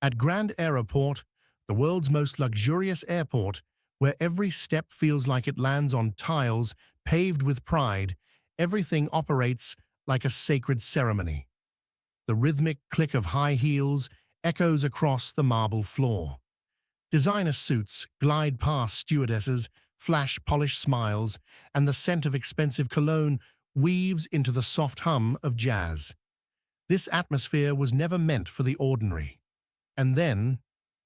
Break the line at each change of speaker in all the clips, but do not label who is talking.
At Grand Aéroport, the world's most luxurious airport, where every step feels like it lands on tiles paved with pride, everything operates like a sacred ceremony. The rhythmic click of high heels echoes across the marble floor. Designer suits glide past stewardesses, flash polished smiles, and the scent of expensive cologne weaves into the soft hum of jazz. This atmosphere was never meant for the ordinary. And then,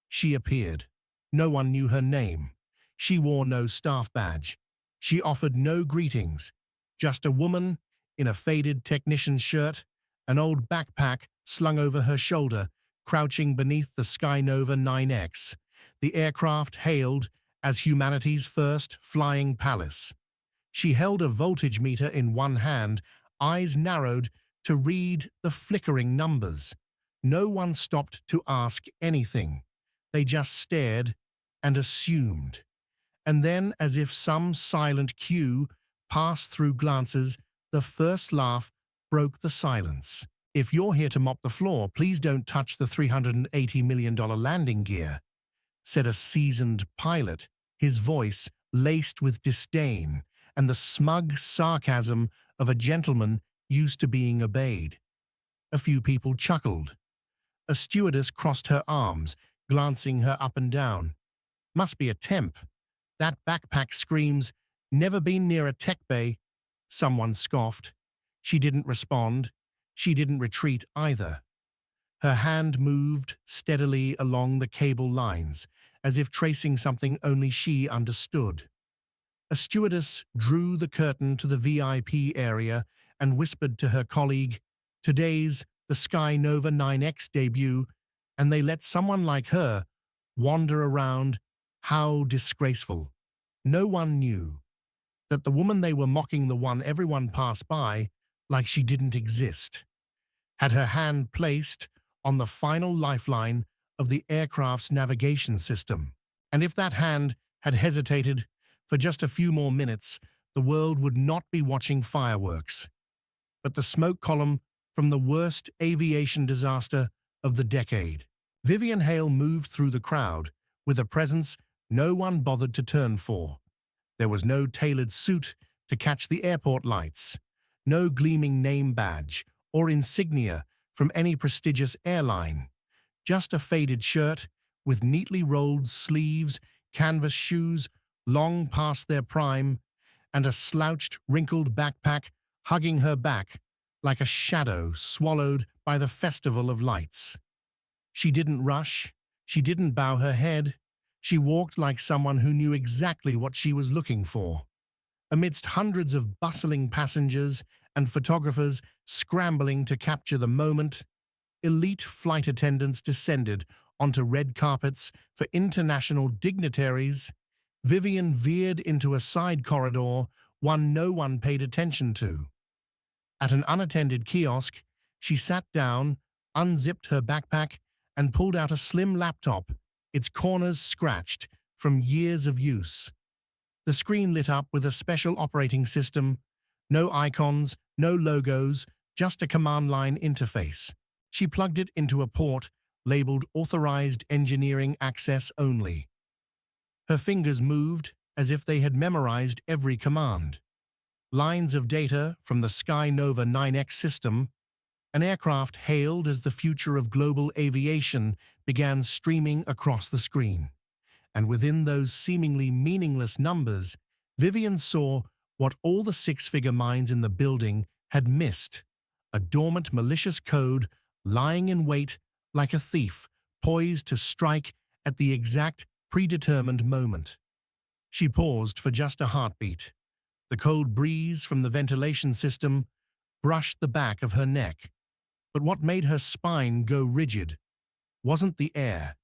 she appeared. No one knew her name. She wore no staff badge. She offered no greetings. Just a woman in a faded technician's shirt, an old backpack slung over her shoulder, crouching beneath the Skynova 9X, the aircraft hailed as humanity's first flying palace. She held a voltage meter in one hand, eyes narrowed to read the flickering numbers. No one stopped to ask anything. They just stared and assumed. And then, as if some silent cue passed through glances, the first laugh broke the silence. "If you're here to mop the floor, please don't touch the $380 million landing gear," said a seasoned pilot, his voice laced with disdain and the smug sarcasm of a gentleman used to being obeyed. A few people chuckled. A stewardess crossed her arms, glancing her up and down. "Must be a temp. That backpack screams, 'Never been near a tech bay.'" Someone scoffed. She didn't respond. She didn't retreat either. Her hand moved steadily along the cable lines, as if tracing something only she understood. A stewardess drew the curtain to the VIP area and whispered to her colleague, "Today's the Skynova 9X debut," and they let someone like her wander around. How disgraceful. No one knew that the woman they were mocking, the one everyone passed by like she didn't exist, had her hand placed on the final lifeline of the aircraft's navigation system. And if that hand had hesitated for just a few more minutes, the world would not be watching fireworks, but the smoke column from the worst aviation disaster of the decade. Vivian Hale moved through the crowd with a presence no one bothered to turn for. There was no tailored suit to catch the airport lights, no gleaming name badge or insignia from any prestigious airline, just a faded shirt with neatly rolled sleeves, canvas shoes long past their prime, and a slouched, wrinkled backpack hugging her back like a shadow swallowed by the festival of lights. She didn't rush. She didn't bow her head. She walked like someone who knew exactly what she was looking for. Amidst hundreds of bustling passengers and photographers scrambling to capture the moment, elite flight attendants descended onto red carpets for international dignitaries. Vivian veered into a side corridor, one no one paid attention to. At an unattended kiosk, she sat down, unzipped her backpack, and pulled out a slim laptop, its corners scratched from years of use. The screen lit up with a special operating system, no icons, no logos, just a command line interface. She plugged it into a port labeled Authorized Engineering Access Only. Her fingers moved as if they had memorized every command. Lines of data from the Skynova 9X system, an aircraft hailed as the future of global aviation, began streaming across the screen. And within those seemingly meaningless numbers, Vivian saw what all the six-figure minds in the building had missed: a dormant malicious code lying in wait like a thief, poised to strike at the exact predetermined moment. She paused for just a heartbeat. The cold breeze from the ventilation system brushed the back of her neck. But what made her spine go rigid wasn't the air.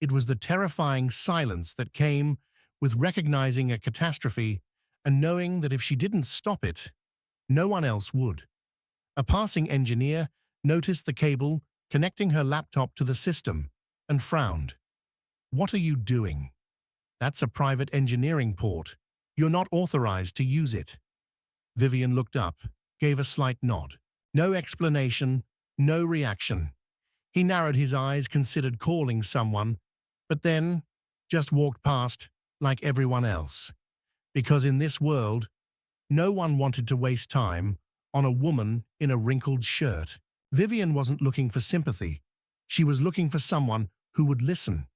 It was the terrifying silence that came with recognizing a catastrophe and knowing that if she didn't stop it, no one else would. A passing engineer noticed the cable connecting her laptop to the system and frowned. "What are you doing? That's a private engineering port. You're not authorized to use it." Vivian looked up, gave a slight nod. No explanation, no reaction. He narrowed his eyes, considered calling someone, but then just walked past like everyone else. Because in this world, no one wanted to waste time on a woman in a wrinkled shirt. Vivian wasn't looking for sympathy. She was looking for someone who would listen.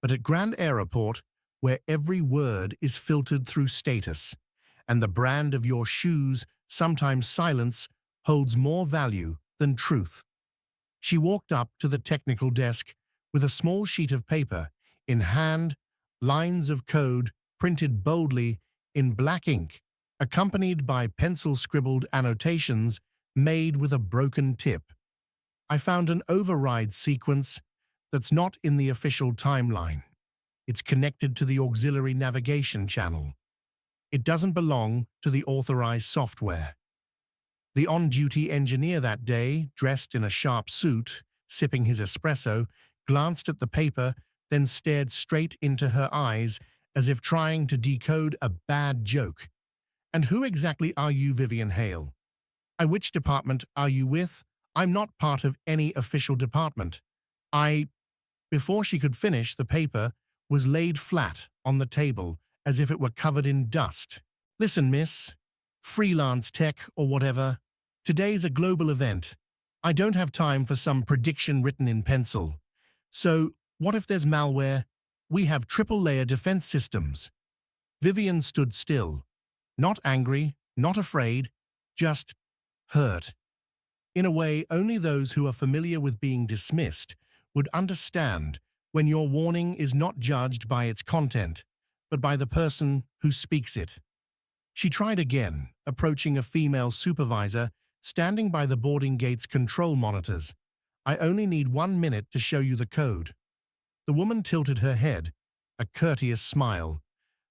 But at Grand Aéroport, where every word is filtered through status, and the brand of your shoes, sometimes silence, holds more value than truth. She walked up to the technical desk with a small sheet of paper in hand, lines of code printed boldly in black ink, accompanied by pencil-scribbled annotations made with a broken tip. I found an override sequence that's not in the official timeline. It's connected to the auxiliary navigation channel. It doesn't belong to the authorized software. The on-duty engineer that day, dressed in a sharp suit, sipping his espresso, glanced at the paper, then stared straight into her eyes as if trying to decode a bad joke. "And who exactly are you, Vivian Hale? Which department are you with? I'm not part of any official department. I—" Before she could finish, the paper was laid flat on the table as if it were covered in dust. "Listen, miss, freelance tech or whatever, today's a global event. I don't have time for some prediction written in pencil. So, what if there's malware? We have triple-layer defense systems." Vivian stood still, not angry, not afraid, just hurt. In a way, only those who are familiar with being dismissed would understand when your warning is not judged by its content, but by the person who speaks it. She tried again, approaching a female supervisor standing by the boarding gate's control monitors. "I only need 1 minute to show you the code." The woman tilted her head, a courteous smile,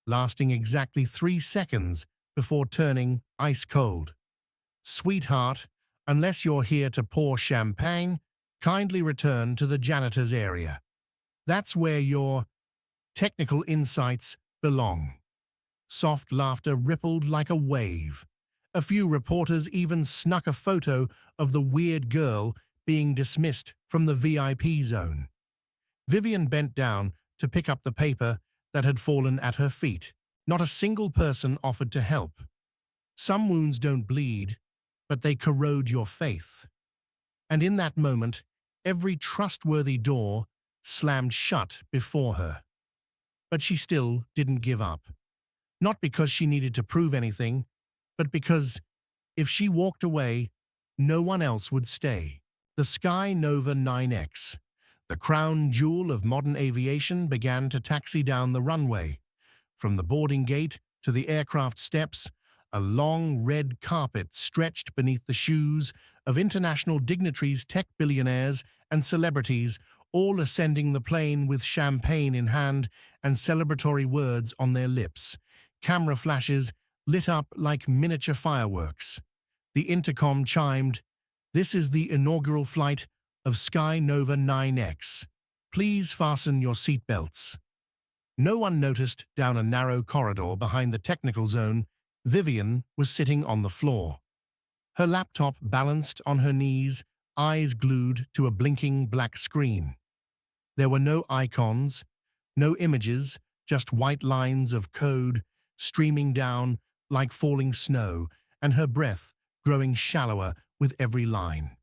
lasting exactly 3 seconds before turning ice cold. "Sweetheart, unless you're here to pour champagne, kindly return to the janitor's area. That's where your technical insights belong." Soft laughter rippled like a wave. A few reporters even snuck a photo of the weird girl being dismissed from the VIP zone. Vivian bent down to pick up the paper that had fallen at her feet. Not a single person offered to help. Some wounds don't bleed, but they corrode your faith. And in that moment, every trustworthy door slammed shut before her. But she still didn't give up. Not because she needed to prove anything, but because if she walked away, no one else would stay. The Sky Nova 9X, the crown jewel of modern aviation, began to taxi down the runway. From the boarding gate to the aircraft steps, a long red carpet stretched beneath the shoes of international dignitaries, tech billionaires, and celebrities, all ascending the plane with champagne in hand and celebratory words on their lips. Camera flashes lit up like miniature fireworks. The intercom chimed, "This is the inaugural flight of Sky Nova 9X. Please fasten your seatbelts." No one noticed down a narrow corridor behind the technical zone, Vivian was sitting on the floor. Her laptop balanced on her knees, eyes glued to a blinking black screen. There were no icons, no images, just white lines of code streaming down like falling snow, and her breath growing shallower with every line.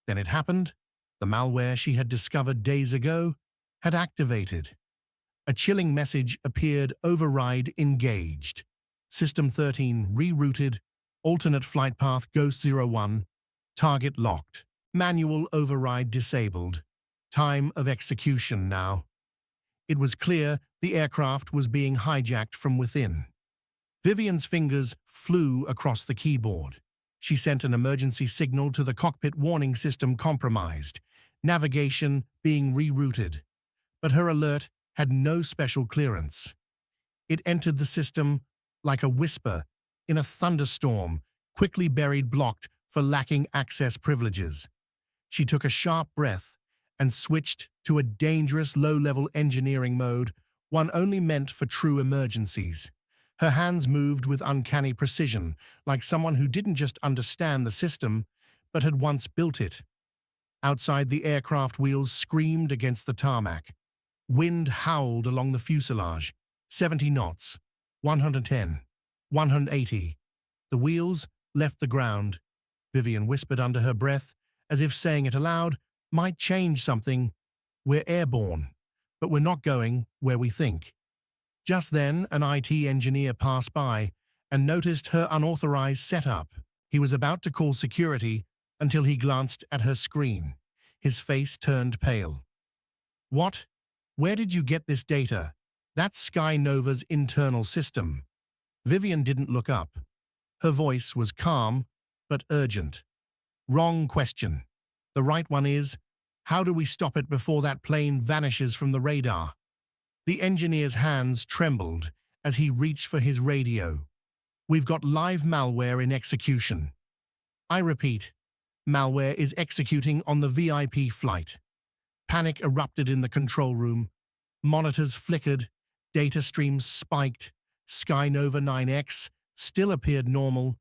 Then it happened. The malware she had discovered days ago had activated. A chilling message appeared: "Override engaged. System 13 rerouted. Alternate flight path Ghost 01. Target locked. Manual override disabled. Time of execution now." It was clear the aircraft was being hijacked from within. Vivian's fingers flew across the keyboard. She sent an emergency signal to the cockpit warning system: "Compromised. Navigation being rerouted." But her alert had no special clearance. It entered the system like a whisper in a thunderstorm, quickly buried, blocked for lacking access privileges. She took a sharp breath and switched to a dangerous low-level engineering mode, one only meant for true emergencies. Her hands moved with uncanny precision, like someone who didn't just understand the system, but had once built it. Outside, the aircraft wheels screamed against the tarmac. Wind howled along the fuselage. 70 knots, 110, 180. The wheels left the ground. Vivian whispered under her breath, as if saying it aloud, might change something. We're airborne, but we're not going where we think. Just then, an IT engineer passed by and noticed her unauthorized setup. He was about to call security until he glanced at her screen. His face turned pale. What? Where did you get this data? That's Sky Nova's internal system. Vivian didn't look up. Her voice was calm, but urgent. Wrong question. The right one is, how do we stop it before that plane vanishes from the radar? The engineer's hands trembled as he reached for his radio. We've got live malware in execution. I repeat, malware is executing on the VIP flight. Panic erupted in the control room. Monitors flickered, data streams spiked. Sky Nova 9X still appeared normal,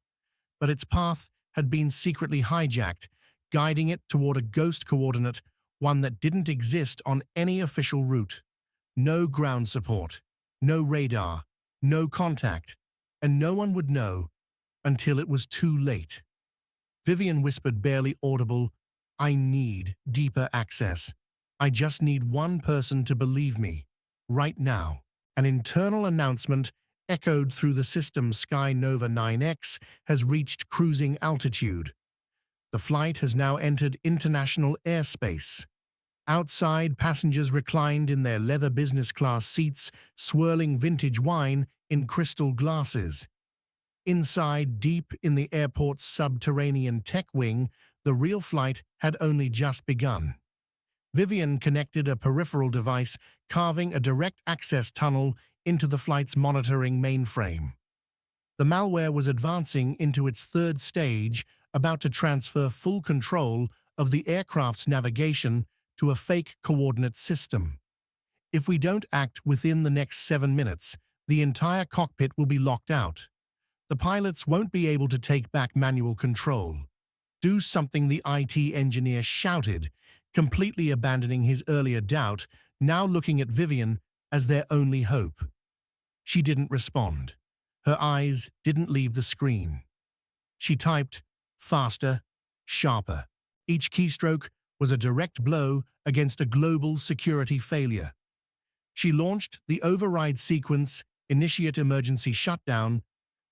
but its path had been secretly hijacked, guiding it toward a ghost coordinate, one that didn't exist on any official route. No ground support, no radar, no contact, and no one would know until it was too late. Vivian whispered, barely audible, I need deeper access. I just need one person to believe me, right now. An internal announcement echoed through the system. Sky Nova 9X has reached cruising altitude. The flight has now entered international airspace. Outside, passengers reclined in their leather business class seats, swirling vintage wine in crystal glasses. Inside, deep in the airport's subterranean tech wing, the real flight had only just begun. Vivian connected a peripheral device, carving a direct access tunnel into the flight's monitoring mainframe. The malware was advancing into its third stage, about to transfer full control of the aircraft's navigation to a fake coordinate system. If we don't act within the next 7 minutes, the entire cockpit will be locked out. The pilots won't be able to take back manual control. Do something, the IT engineer shouted, completely abandoning his earlier doubt, now looking at Vivian as their only hope. She didn't respond. Her eyes didn't leave the screen. She typed, faster, sharper. Each keystroke was a direct blow against a global security failure. She launched the override sequence, initiate emergency shutdown,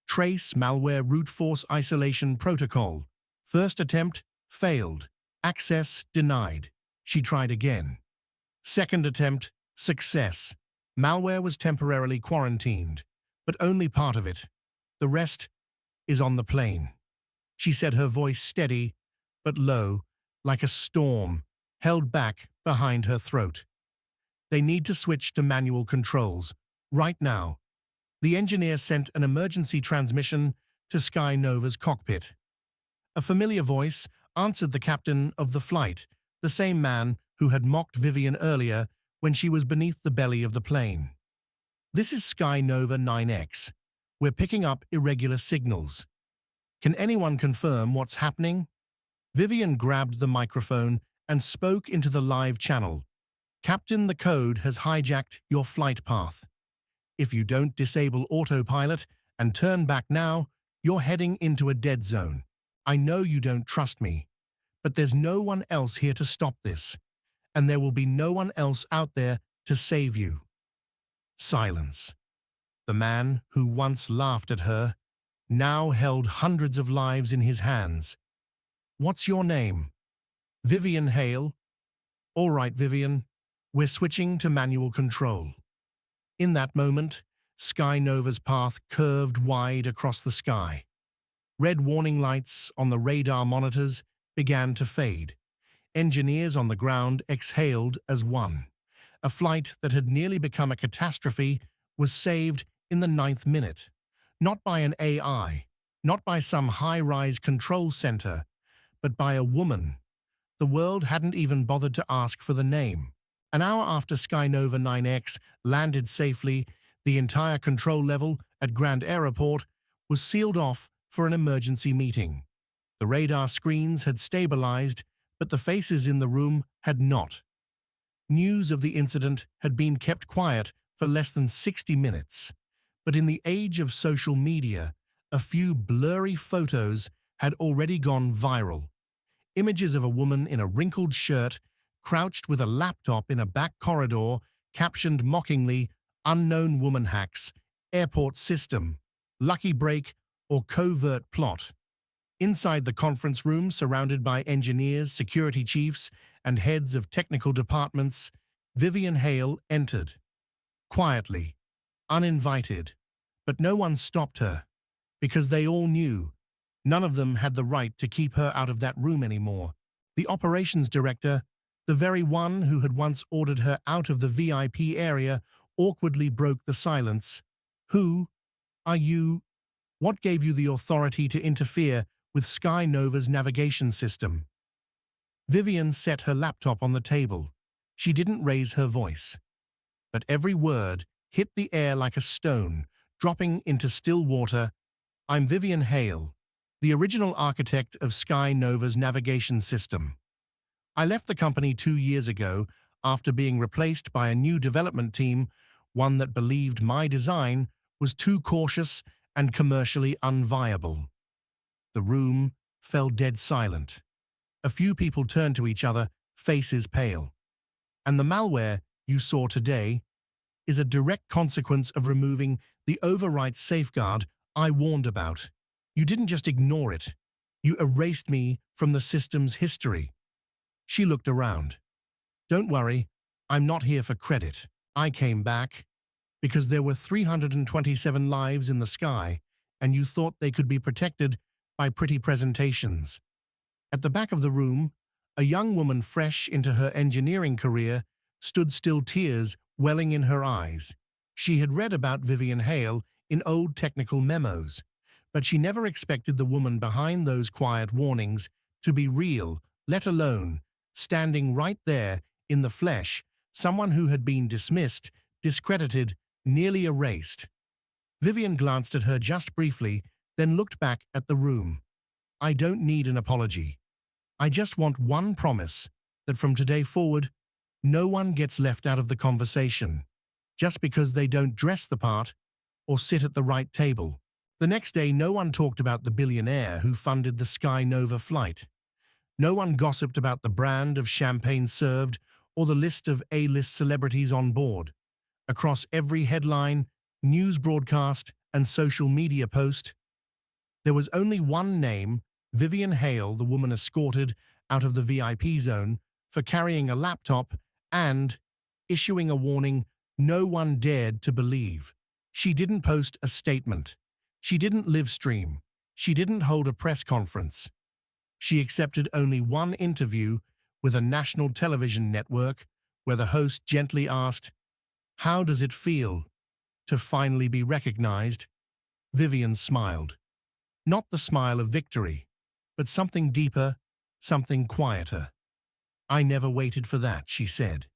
trace malware root force isolation protocol. First attempt failed. Access denied. She tried again. Second attempt, success. Malware was temporarily quarantined, but only part of it. The rest is on the plane. She said, her voice steady but low, like a storm, held back behind her throat. They need to switch to manual controls, right now. The engineer sent an emergency transmission to Sky Nova's cockpit. A familiar voice answered, the captain of the flight, the same man who had mocked Vivian earlier when she was beneath the belly of the plane. This is Sky Nova 9X. We're picking up irregular signals. Can anyone confirm what's happening? Vivian grabbed the microphone and spoke into the live channel. Captain, the code has hijacked your flight path. If you don't disable autopilot and turn back now, you're heading into a dead zone. I know you don't trust me, but there's no one else here to stop this, and there will be no one else out there to save you. Silence. The man who once laughed at her now held hundreds of lives in his hands. What's your name? Vivian Hale. All right, Vivian, we're switching to manual control. In that moment, Sky Nova's path curved wide across the sky. Red warning lights on the radar monitors began to fade. Engineers on the ground exhaled as one. A flight that had nearly become a catastrophe was saved in the 9th minute. Not by an AI, not by some high-rise control center, but by a woman. The world hadn't even bothered to ask for the name. An hour after Sky Nova 9X landed safely, the entire control level at Grand Aéroport was sealed off for an emergency meeting. The radar screens had stabilized, but the faces in the room had not. News of the incident had been kept quiet for less than 60 minutes, but in the age of social media, a few blurry photos had already gone viral. Images of a woman in a wrinkled shirt, crouched with a laptop in a back corridor, captioned mockingly, "Unknown woman hacks, airport system, lucky break, or covert plot." Inside the conference room, surrounded by engineers, security chiefs, and heads of technical departments, Vivian Hale entered. Quietly, uninvited, but no one stopped her, because they all knew none of them had the right to keep her out of that room anymore. The operations director, the very one who had once ordered her out of the VIP area, awkwardly broke the silence. "Who are you? What gave you the authority to interfere with Sky Nova's navigation system?" Vivian set her laptop on the table. She didn't raise her voice, but every word hit the air like a stone, dropping into still water. "I'm Vivian Hale, the original architect of Sky Nova's navigation system. I left the company 2 years ago after being replaced by a new development team, one that believed my design was too cautious and commercially unviable." The room fell dead silent. A few people turned to each other, faces pale. "And the malware you saw today is a direct consequence of removing the override safeguard I warned about. You didn't just ignore it. You erased me from the system's history." She looked around. "Don't worry, I'm not here for credit. I came back because there were 327 lives in the sky, and you thought they could be protected by pretty presentations." At the back of the room, a young woman fresh into her engineering career stood still, tears welling in her eyes. She had read about Vivian Hale in old technical memos, but she never expected the woman behind those quiet warnings to be real, let alone standing right there in the flesh, someone who had been dismissed, discredited, nearly erased. Vivian glanced at her just briefly, then looked back at the room. "I don't need an apology. I just want one promise that from today forward, no one gets left out of the conversation just because they don't dress the part or sit at the right table." The next day, no one talked about the billionaire who funded the Sky Nova flight. No one gossiped about the brand of champagne served or the list of A-list celebrities on board. Across every headline, news broadcast, and social media post, there was only one name: Vivian Hale, the woman escorted out of the VIP zone for carrying a laptop and issuing a warning no one dared to believe. She didn't post a statement. She didn't live stream. She didn't hold a press conference. She accepted only one interview with a national television network where the host gently asked, "How does it feel to finally be recognized?" Vivian smiled. Not the smile of victory, but something deeper, something quieter. "I never waited for that," she said,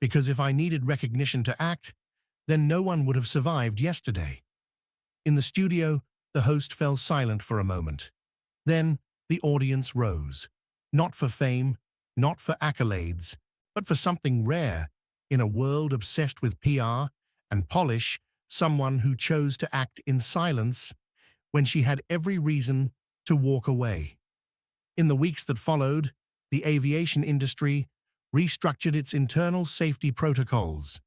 "because if I needed recognition to act, then no one would have survived yesterday." In the studio, the host fell silent for a moment. Then the audience rose. Not for fame, not for accolades, but for something rare. In a world obsessed with PR and polish, someone who chose to act in silence when she had every reason to walk away. In the weeks that followed, the aviation industry restructured its internal safety protocols.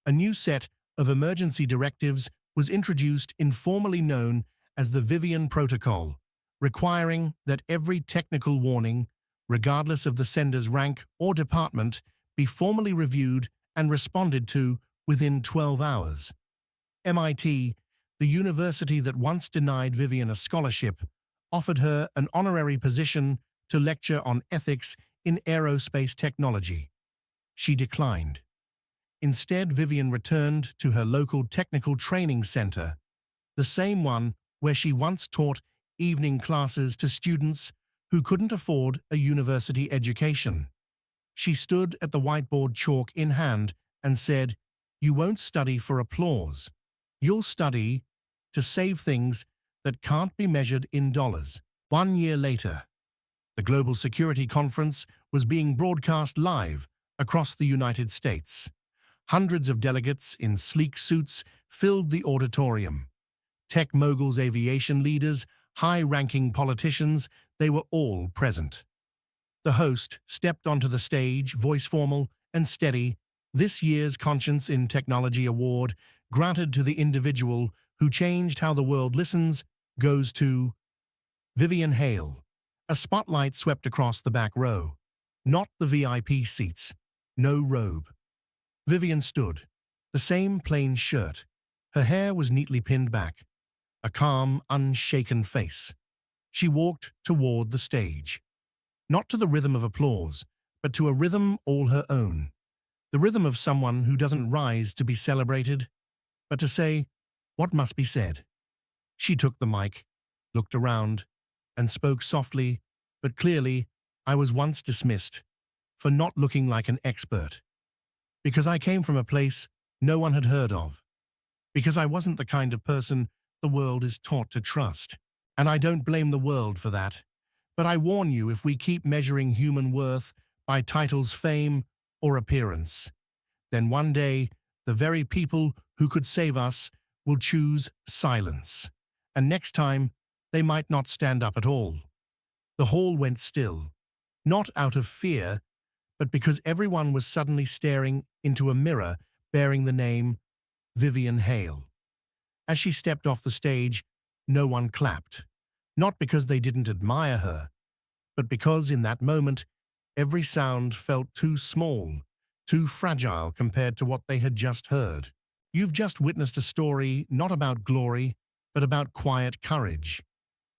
A new set of emergency directives was introduced, informally known as the Vivian Protocol, requiring that every technical warning, regardless of the sender's rank or department, be formally reviewed and responded to within 12 hours. MIT, the university that once denied Vivian a scholarship, offered her an honorary position to lecture on ethics in aerospace technology. She declined. Instead, Vivian returned to her local technical training center, the same one where she once taught evening classes to students who couldn't afford a university education. She stood at the whiteboard, chalk in hand, and said, "You won't study for applause. You'll study to save things that can't be measured in dollars." 1 year later, The Global Security Conference was being broadcast live across the United States. Hundreds of delegates in sleek suits filled the auditorium. Tech moguls, aviation leaders, high-ranking politicians, they were all present. The host stepped onto the stage, voice formal and steady. This year's Conscience in Technology Award, granted to the individual who changed how the world listens, goes to Vivian Hale. A spotlight swept across the back row. Not the VIP seats. No robe. Vivian stood. The same plain shirt. Her hair was neatly pinned back. A calm, unshaken face. She walked toward the stage. Not to the rhythm of applause, but to a rhythm all her own. The rhythm of someone who doesn't rise to be celebrated, but to say what must be said. She took the mic, looked around, and spoke softly, but clearly. I was once dismissed for not looking like an expert. Because I came from a place no one had heard of. Because I wasn't the kind of person the world is taught to trust. And I don't blame the world for that. But I warn you, if we keep measuring human worth by titles, fame, or appearance, then one day the very people who could save us will choose silence. And next time, they might not stand up at all. The hall went still, not out of fear, but because everyone was suddenly staring into a mirror bearing the name Vivian Hale. As she stepped off the stage, no one clapped, not because they didn't admire her, but because in that moment, every sound felt too small, too fragile compared to what they had just heard. You've just witnessed a story not about glory, but about quiet courage.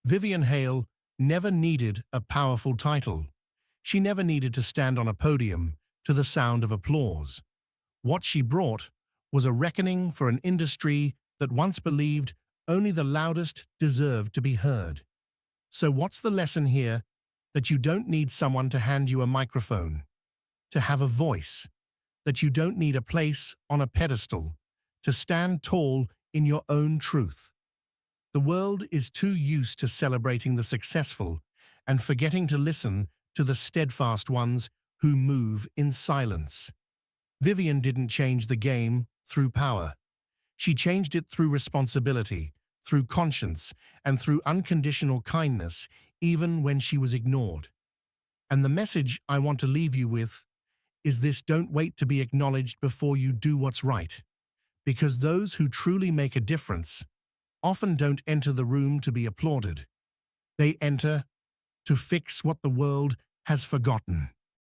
Vivian Hale never needed a powerful title. She never needed to stand on a podium to the sound of applause. What she brought was a reckoning for an industry that once believed only the loudest deserved to be heard. So what's the lesson here? That you don't need someone to hand you a microphone, to have a voice, that you don't need a place on a pedestal, to stand tall in your own truth. The world is too used to celebrating the successful and forgetting to listen to the steadfast ones who move in silence. Vivian didn't change the game through power. She changed it through responsibility, through conscience, and through unconditional kindness, even when she was ignored. And the message I want to leave you with is this: don't wait to be acknowledged before you do what's right. Because those who truly make a difference often don't enter the room to be applauded. They enter to fix what the world has forgotten.